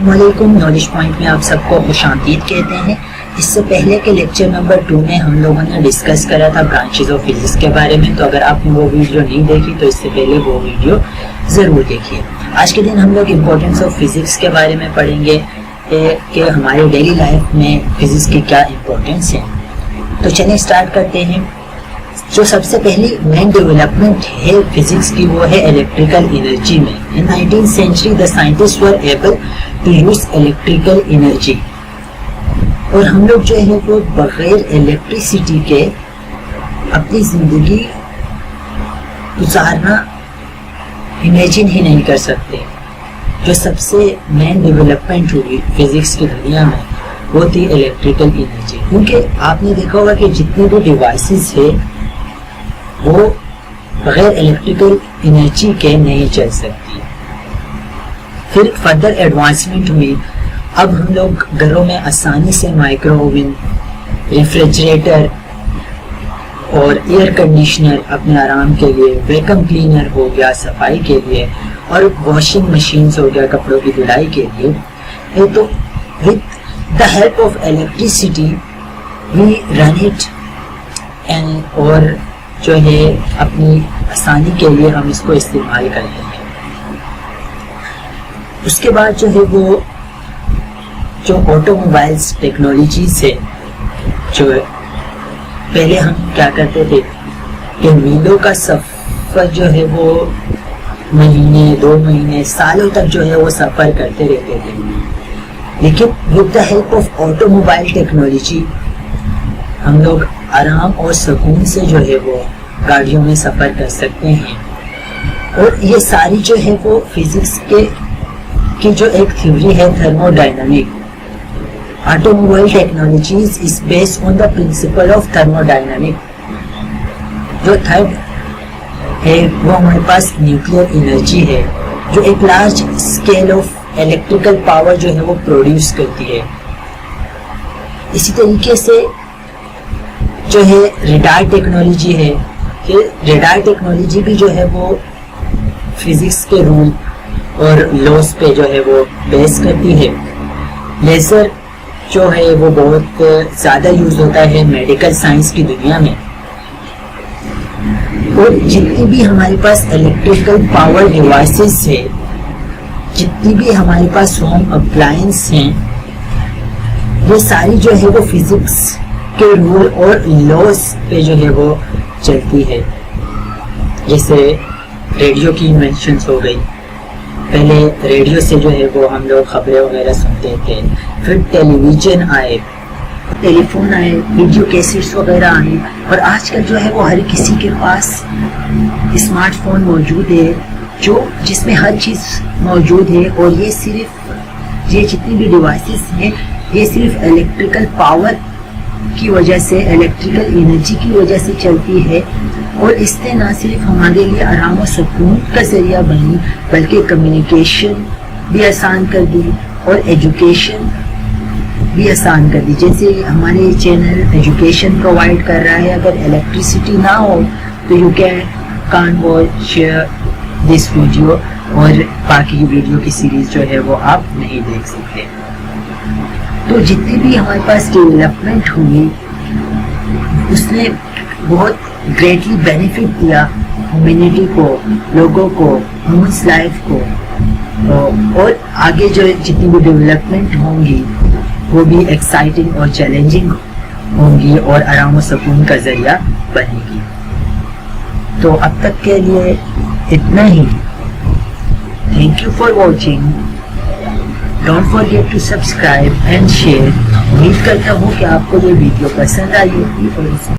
السلام علیکم، knowledge point میں آپ سب کو خوش آمدید کہتے ہیں۔ اس سے پہلے کے لیکچر نمبر 2 میں ہم لوگوں نے ڈسکس کرا تھا برانچز آف فزکس کے بارے میں، تو اگر آپ نے وہ ویڈیو نہیں دیکھی تو اس سے پہلے وہ ویڈیو ضرور دیکھیے۔ آج کے دن ہم لوگ امپورٹینس آف فزکس کے بارے میں پڑھیں گے کہ ہمارے ڈیلی لائف میں فزکس کی کیا امپورٹینس ہے۔ تو چلیں اسٹارٹ کرتے ہیں۔ جو سب سے پہلی مین ڈیولپمنٹ ہے فزکس کی وہ ہے الیکٹریکل انرجی میں۔ ان 19th century the scientists were able to use electrical energy، اور ہم لوگ جو ہے وہ بغیر الیکٹریسٹی کے اپنی زندگی گزارنا امیجن ہی نہیں کر سکتے۔ جو سب سے مین ڈیولپمنٹ ہوئی فزکس کی دنیا میں وہ تھی الیکٹریکل انرجی، کیونکہ آپ نے دیکھا ہوگا کہ جتنے بھی ڈیوائسز ہے وہ بغیر الیکٹریکل انرجی کے نہیں چل سکتی۔ پھر فردر ایڈوانسمنٹ ہوئی، اب ہم لوگ گھروں میں آسانی سے مائکرو اوون، ریفریجریٹر اور ایئر کنڈیشنر اپنے آرام کے لیے، ویکیوم کلینر ہو گیا صفائی کے لیے، اور واشنگ مشینز ہو گیا کپڑوں کی دھلائی کے لیے۔ تو with the help of electricity we run it اور جو ہے اپنی آسانی کے لیے ہم اس کو استعمال کرتے ہیں۔ اس کے بعد جو ہے وہ جو آٹو موبائلز ٹیکنالوجیز ہے، جو پہلے ہم کیا کرتے تھے کہ میلوں کا سفر جو ہے وہ مہینے 2 مہینے سالوں تک جو ہے وہ سفر کرتے رہتے تھے، لیکن with the help of auto mobile technology ہم لوگ آرام اور سکون سے جو ہے وہ گاڑیوں میں سفر کر سکتے ہیں۔ اور یہ ساری جو ہے وہ فزکس کی جو ایک تھیوری ہے thermo dynamic, auto mobile technologies is based on the principle of thermo dynamic. جو تھرڈ ہے وہ ہمارے پاس نیوکلیئر انرجی ہے، جو ایک large scale of electrical power جو ہے وہ پروڈیوس کرتی ہے۔ اسی طریقے سے جو ہے ریڈار ٹیکنالوجی ہے، کہ ریڈار ٹیکنالوجی بھی جو ہے وہ فزکس کے رول اور لاز پہ جو ہے وہ بیس کرتی ہے۔ لیزر جو ہے وہ بہت زیادہ یوز ہوتا ہے میڈیکل سائنس کی دنیا میں، اور جتنی بھی ہمارے پاس الیکٹریکل پاور ڈیوائسز ہے، جتنی بھی ہمارے پاس ہوم اپلائنس ہیں، وہ ساری جو ہے وہ فزکس کے رول اور لاز پہ جو ہے وہ چلتی ہے۔ جیسے ریڈیو کی انوینشنز ہو گئی، پہلے ریڈیو سے جو ہے وہ ہم لوگ خبریں وغیرہ سنتے تھے، پھر ٹیلی ویژن آئے، ٹیلی فون آئے، ویڈیو کیسٹس وغیرہ آئے، اور آج کل جو ہے وہ ہر کسی کے پاس اسمارٹ فون موجود ہے جس میں ہر چیز موجود ہے، اور یہ جتنی بھی ڈیوائسز ہیں یہ صرف الیکٹریکل پاور کی وجہ سے، الیکٹریکل انرجی کی وجہ سے چلتی ہے، اور اس نے نہ صرف ہمارے لیے آرام و سکون کا ذریعہ بنی بلکہ کمیونیکیشن بھی آسان کر دی اور ایجوکیشن بھی آسان کر دی۔ جیسے ہمارے چینل ایجوکیشن پرووائڈ کر رہا ہے، اگر الیکٹریسٹی نہ ہو تو you can watch this video, اور باقی ویڈیو کی سیریز جو ہے وہ آپ نہیں دیکھ سکتے۔ تو جتنی بھی ہمارے پاس ڈیولپمنٹ ہوئی اس نے بہت گریٹلی بینیفٹ دیا ہیومینٹی کو، لوگوں کو، ہیومنس لائف کو، اور آگے جو جتنی بھی ڈیولپمنٹ ہوں گی وہ بھی ایکسائٹنگ اور چیلنجنگ ہوں گی اور آرام و سکون کا ذریعہ بنے گی۔ تو اب تک کے لیے اتنا ہی۔ Thank you for watching, don't forget to subscribe and share. امید کرتا ہوں کہ آپ کو یہ ویڈیو پسند آئی ہوگی اور